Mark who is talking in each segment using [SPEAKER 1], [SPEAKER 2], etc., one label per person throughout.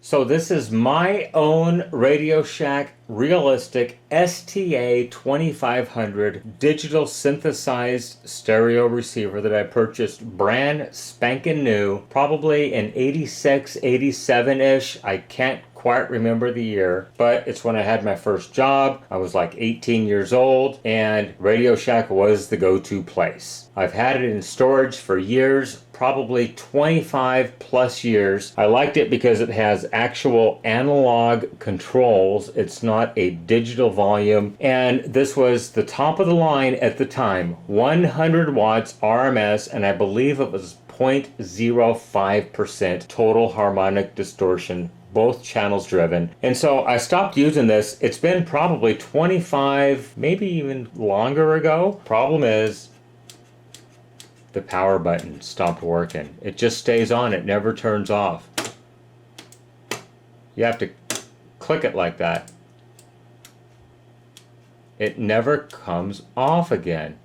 [SPEAKER 1] So this is my own Radio Shack realistic STA-2500 digital synthesized stereo receiver that I purchased brand spanking new, probably in 86, 87-ish. I can't quite remember the year, but it's when I had my first job. I was like 18 years old, and Radio Shack was the go-to place. I've had it in storage for years, probably 25 plus years. I liked it because it has actual analog controls. It's not a digital volume, and this was the top of the line at the time, 100 watts RMS, and I believe it was 0.05% total harmonic distortion, both channels driven. And so I stopped using this. It's been probably 25, maybe even longer ago. Problem is, the power button stopped working. It just stays on, it never turns off. You have to click it like that. It never comes off again.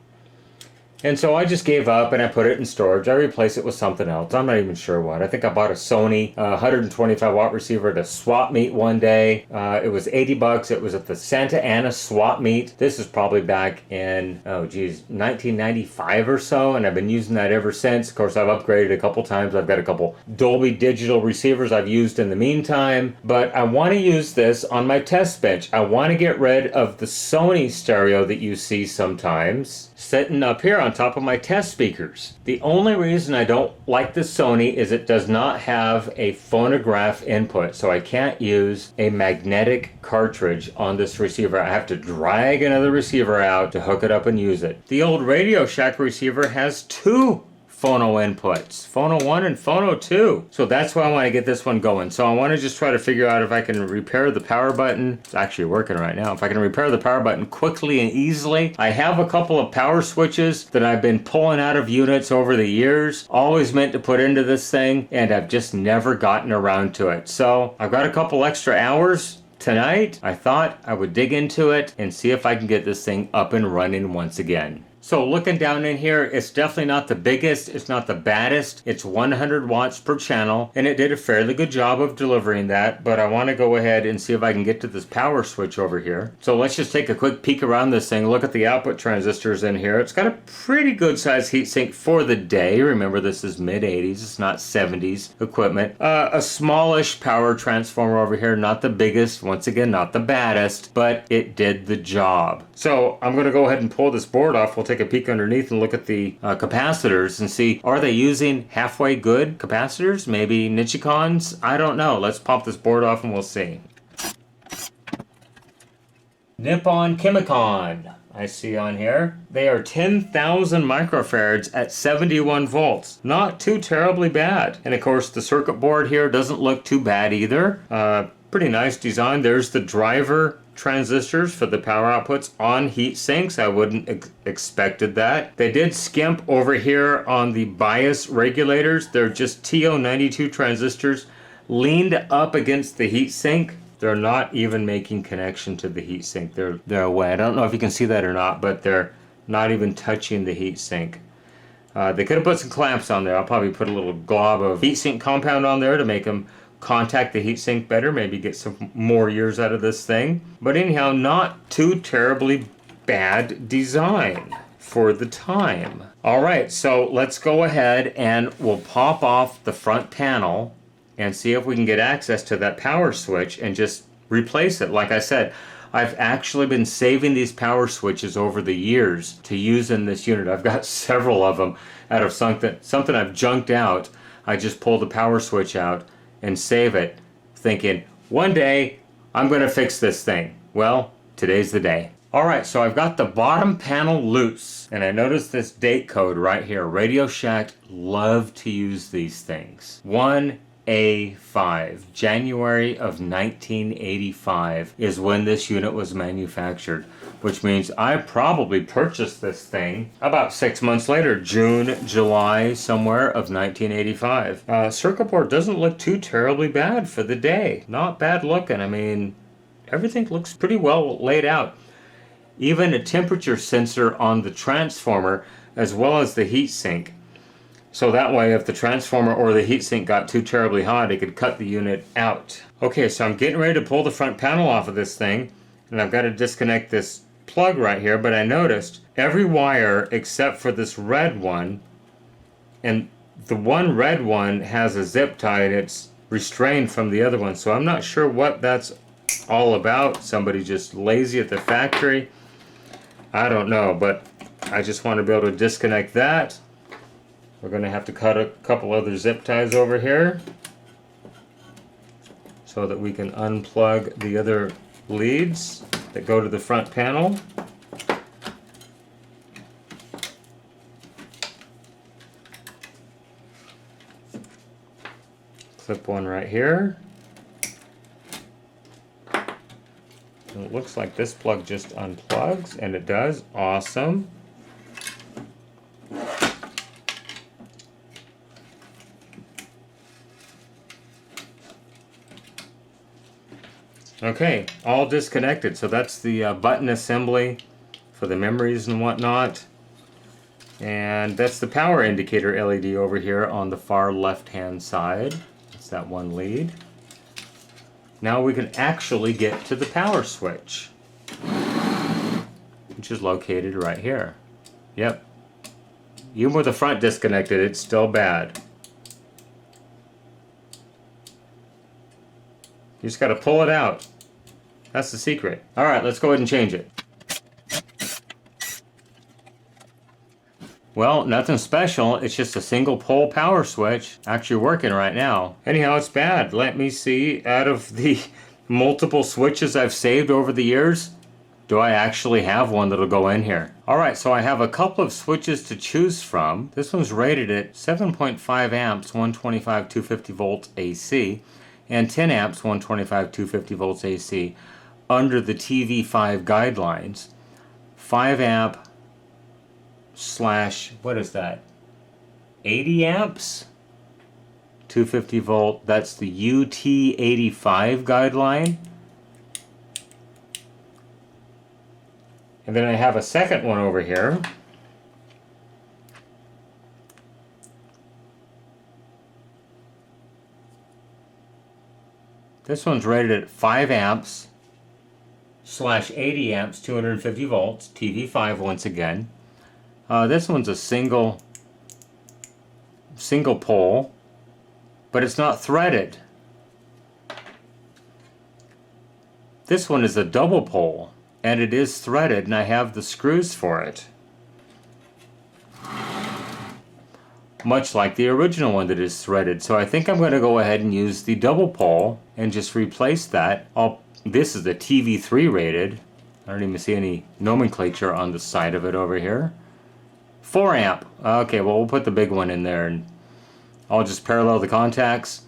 [SPEAKER 1] And so I just gave up and I put it in storage. I replaced it with something else. I'm not even sure what. I think I bought a Sony 125 watt receiver at a swap meet one day. It was 80 bucks. It was at the Santa Ana swap meet. This is probably back in, 1995 or so, and I've been using that ever since. Of course, I've upgraded a couple times. I've got a couple Dolby digital receivers I've used in the meantime, but I want to use this on my test bench. I want to get rid of the Sony stereo that you see sometimes sitting up here on top of my test speakers. The only reason I don't like the Sony is it does not have a phonograph input, so I can't use a magnetic cartridge on this receiver. I have to drag another receiver out to hook it up and use it. The old Radio Shack receiver has two phono inputs, phono 1 and phono 2. So that's why I want to get this one going. So I want to just try to figure out if I can repair the power button. It's actually working right now. If I can repair the power button quickly and easily. I have a couple of power switches that I've been pulling out of units over the years, always meant to put into this thing, and I've just never gotten around to it. So I've got a couple extra hours tonight. I thought I would dig into it and see if I can get this thing up and running once again. So looking down in here, it's definitely not the biggest, it's not the baddest. It's 100 watts per channel, and it did a fairly good job of delivering that, but I want to go ahead and see if I can get to this power switch over here. So let's just take a quick peek around this thing, look at the output transistors in here. It's got a pretty good size heatsink for the day. Remember, this is mid-80s, it's not 70s equipment. A smallish power transformer over here, not the biggest, once again, not the baddest, but it did the job. So I'm going to go ahead and pull this board off. We'll take a peek underneath and look at the capacitors and see, are they using halfway good capacitors? Maybe Nichicons? I don't know. Let's pop this board off and we'll see. Nippon Chemicon, I see on here. They are 10,000 microfarads at 71 volts. Not too terribly bad. And of course, the circuit board here doesn't look too bad either. Pretty nice design. There's the driver transistors for the power outputs on heat sinks. I wouldn't expected that. They did skimp over here on the bias regulators. They're just TO92 transistors leaned up against the heat sink. They're not even making connection to the heat sink. They're away. I don't know if you can see that or not, but they're not even touching the heat sink. They could have put some clamps on there. I'll probably put a little glob of heat sink compound on there to make them contact the heatsink better, maybe get some more years out of this thing. But anyhow, not too terribly bad design for the time. Alright, so let's go ahead and we'll pop off the front panel and see if we can get access to that power switch and just replace it. Like I said, I've actually been saving these power switches over the years to use in this unit. I've got several of them out of something I've junked out. I just pull the power switch out and save it, thinking, one day I'm going to fix this thing. Well, today's the day. Alright, so I've got the bottom panel loose, and I noticed this date code right here. Radio Shack love to use these things. 1A5, January of 1985 is when this unit was manufactured, which means I probably purchased this thing about 6 months later, June, July, somewhere of 1985. Circuit board doesn't look too terribly bad for the day. Not bad looking. I mean, everything looks pretty well laid out. Even a temperature sensor on the transformer as well as the heat sink. So that way, if the transformer or the heatsink got too terribly hot, it could cut the unit out. Okay, so I'm getting ready to pull the front panel off of this thing, and I've got to disconnect this plug right here, but I noticed every wire except for this red one, and the one red one has a zip tie and it's restrained from the other one, so I'm not sure what that's all about. Somebody just lazy at the factory, I don't know, but I just want to be able to disconnect that. We're going to have to cut a couple other zip ties over here so that we can unplug the other leads that go to the front panel. Clip one right here. And it looks like this plug just unplugs, and it does. Awesome. Okay, all disconnected. So that's the button assembly for the memories and whatnot. And that's the power indicator LED over here on the far left-hand side. That's that one lead. Now we can actually get to the power switch, which is located right here. Yep. Even with the front disconnected, it's still bad. You just got to pull it out. That's the secret. All right, let's go ahead and change it. Well, nothing special. It's just a single pole power switch actually working right now. Anyhow, it's bad. Let me see. Out of the multiple switches I've saved over the years, do I actually have one that'll go in here? All right, so I have a couple of switches to choose from. This one's rated at 7.5 amps, 125, 250 volts AC, and 10 amps, 125, 250 volts AC under the TV5 guidelines. 5 amp slash, what is that? 80 amps? 250 volt, that's the UT85 guideline. And then I have a second one over here. This one's rated at 5 amps slash 80 amps, 250 volts, TV5 once again. This one's a single pole, but it's not threaded. This one is a double pole, and it is threaded, and I have the screws for it. Much like the original one that is threaded. So I think I'm going to go ahead and use the double pole and just replace that. This is the TV3 rated. I don't even see any nomenclature on the side of it over here. 4 amp. Okay, well, we'll put the big one in there, and I'll just parallel the contacts,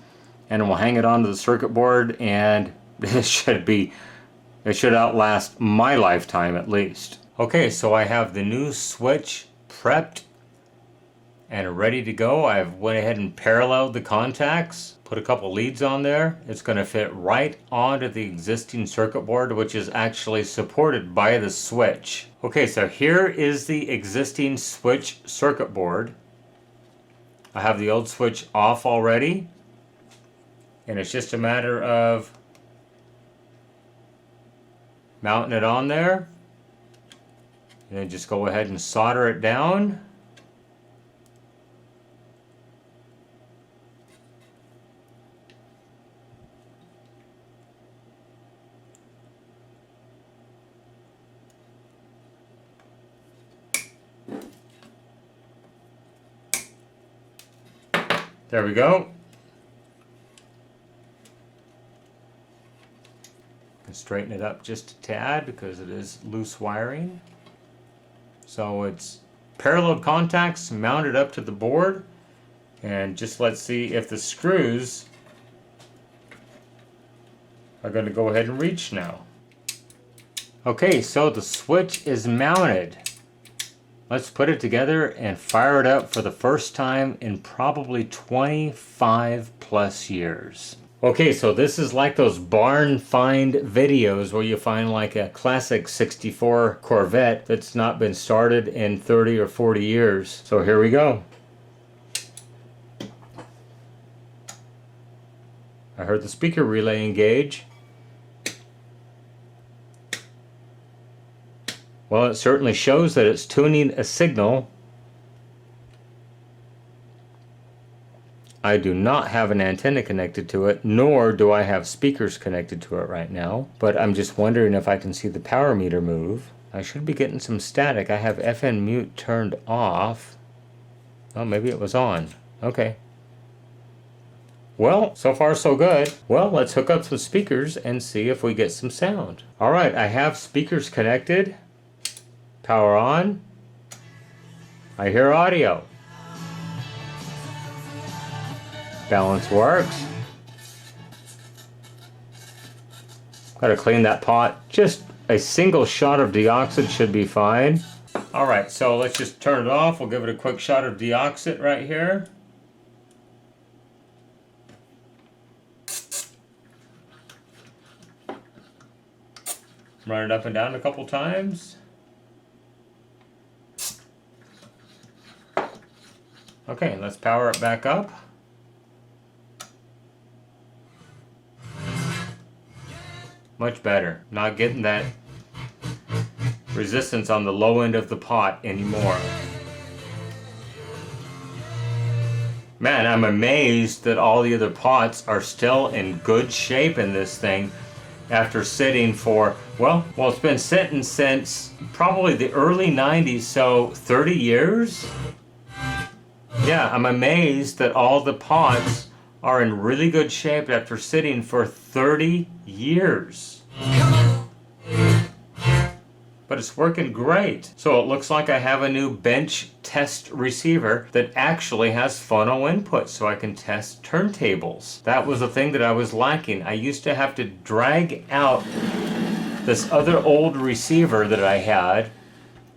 [SPEAKER 1] and we'll hang it onto the circuit board, and it should outlast my lifetime at least. Okay, so I have the new switch prepped and ready to go. I've went ahead and paralleled the contacts, put a couple leads on there. It's going to fit right onto the existing circuit board, which is actually supported by the switch. Okay, so here is the existing switch circuit board. I have the old switch off already, and it's just a matter of mounting it on there, and then just go ahead and solder it down. There we go. And straighten it up just a tad because it is loose wiring. So it's parallel contacts mounted up to the board, and just let's see if the screws are going to go ahead and reach now. Okay, so the switch is mounted. Let's put it together and fire it up for the first time in probably 25 plus years. Okay, so this is like those barn find videos where you find like a classic 64 Corvette that's not been started in 30 or 40 years. So here we go. I heard the speaker relay engage. Well, it certainly shows that it's tuning a signal. I do not have an antenna connected to it, nor do I have speakers connected to it right now, but I'm just wondering if I can see the power meter move. I should be getting some static. I have FN mute turned off. Oh, maybe it was on. Okay. Well, so far so good. Well, let's hook up some speakers and see if we get some sound. All right, I have speakers connected. Power on. I hear audio. Balance works. Gotta clean that pot. Just a single shot of DEOXIT should be fine. Alright, so let's just turn it off. We'll give it a quick shot of DEOXIT right here. Run it up and down a couple times. Okay, let's power it back up. Much better. Not getting that resistance on the low end of the pot anymore. Man, I'm amazed that all the other pots are still in good shape in this thing after sitting for, well, it's been sitting since probably the early 90s, so 30 years? Yeah, I'm amazed that all the pots are in really good shape after sitting for 30 years. But it's working great. So it looks like I have a new bench test receiver that actually has phono input so I can test turntables. That was the thing that I was lacking. I used to have to drag out this other old receiver that I had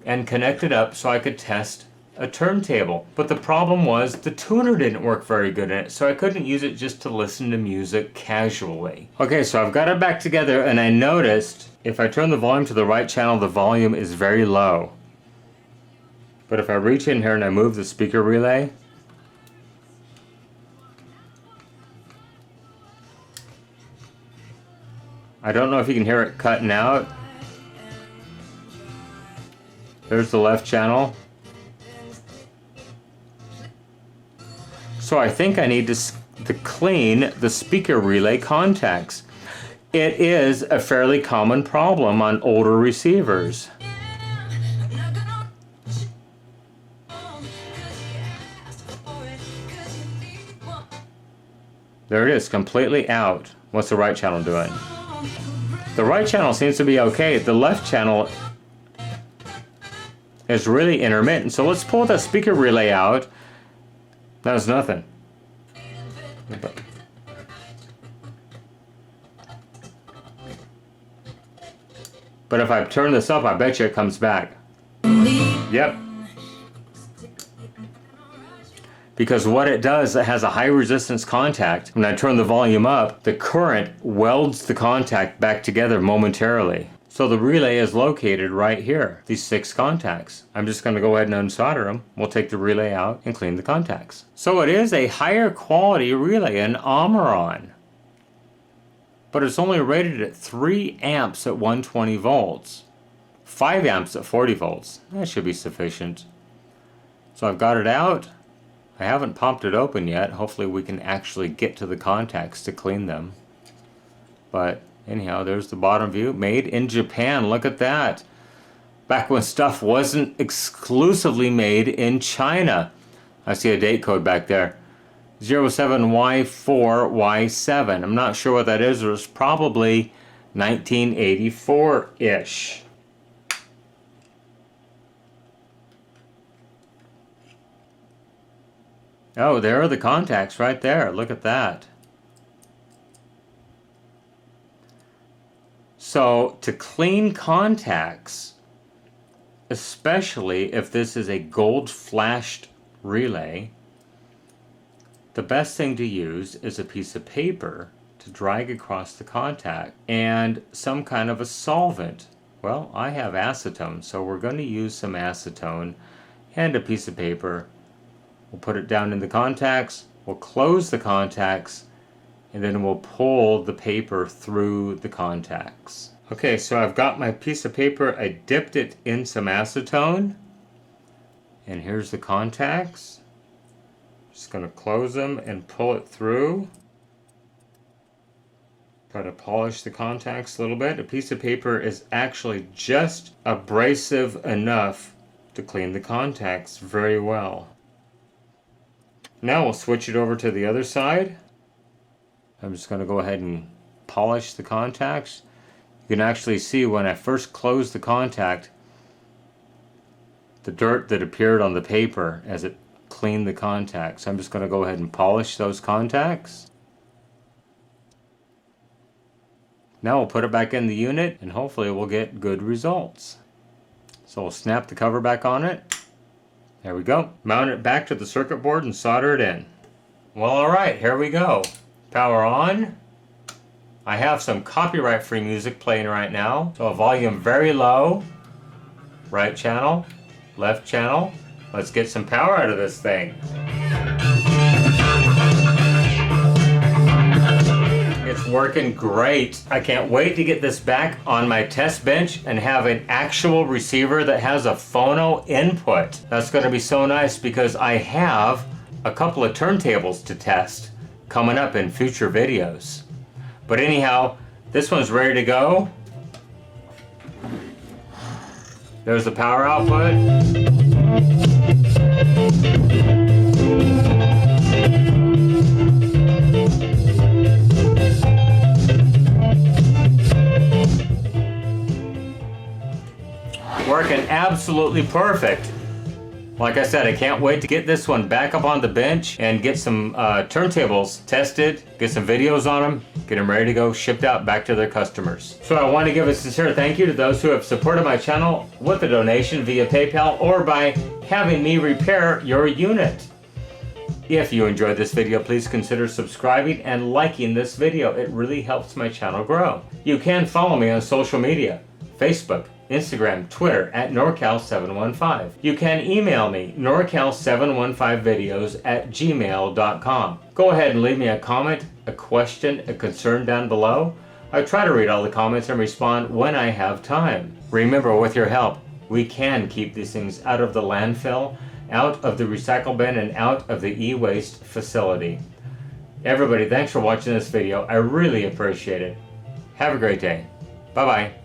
[SPEAKER 1] and connect it up so I could test a turntable. But the problem was the tuner didn't work very good in it, so I couldn't use it just to listen to music casually. Okay, so I've got it back together, and I noticed if I turn the volume to the right channel, the volume is very low. But if I reach in here and I move the speaker relay, I don't know if you can hear it cutting out. There's the left channel. So I think I need to clean the speaker relay contacts. It is a fairly common problem on older receivers. There it is, completely out. What's the right channel doing? The right channel seems to be okay. The left channel is really intermittent. So let's pull the speaker relay out. That's nothing. But if I turn this up, I bet you it comes back. Yep. Because what it does, it has a high resistance contact. When I turn the volume up, the current welds the contact back together momentarily. So the relay is located right here, these 6 contacts. I'm just going to go ahead and unsolder them. We'll take the relay out and clean the contacts. So it is a higher quality relay, an Ammerlaan. But it's only rated at 3 amps at 120 volts. 5 amps at 40 volts. That should be sufficient. So I've got it out. I haven't popped it open yet. Hopefully we can actually get to the contacts to clean them. But anyhow, there's the bottom view. Made in Japan. Look at that. Back when stuff wasn't exclusively made in China. I see a date code back there. 07Y4Y7. I'm not sure what that is. It was probably 1984-ish. Oh, there are the contacts right there. Look at that. So to clean contacts, especially if this is a gold flashed relay, the best thing to use is a piece of paper to drag across the contact and some kind of a solvent. Well, I have acetone, so we're going to use some acetone and a piece of paper. We'll put it down in the contacts, we'll close the contacts, and then we'll pull the paper through the contacts. Okay, so I've got my piece of paper. I dipped it in some acetone, and here's the contacts. Just going to close them and pull it through. Try to polish the contacts a little bit. A piece of paper is actually just abrasive enough to clean the contacts very well. Now we'll switch it over to the other side. I'm just going to go ahead and polish the contacts. You can actually see when I first closed the contact, the dirt that appeared on the paper as it cleaned the contacts. I'm just going to go ahead and polish those contacts. Now we'll put it back in the unit and hopefully we'll get good results. So we'll snap the cover back on it. There we go. Mount it back to the circuit board and solder it in. Well, alright, here we go. Power on. I have some copyright-free music playing right now. So a volume very low. Right channel, left channel. Let's get some power out of this thing. It's working great. I can't wait to get this back on my test bench and have an actual receiver that has a phono input. That's going to be so nice because I have a couple of turntables to test coming up in future videos. But anyhow, this one's ready to go. There's the power output. Working absolutely perfect. Like I said, I can't wait to get this one back up on the bench and get some turntables tested, get some videos on them, get them ready to go, shipped out back to their customers. So I want to give a sincere thank you to those who have supported my channel with a donation via PayPal or by having me repair your unit. If you enjoyed this video, please consider subscribing and liking this video. It really helps my channel grow. You can follow me on social media, Facebook, Instagram, Twitter at NorCal715. You can email me, norcal715videos@gmail.com. Go ahead and leave me a comment, a question, a concern down below. I try to read all the comments and respond when I have time. Remember, with your help, we can keep these things out of the landfill, out of the recycle bin, and out of the e-waste facility. Everybody, thanks for watching this video. I really appreciate it. Have a great day. Bye-bye.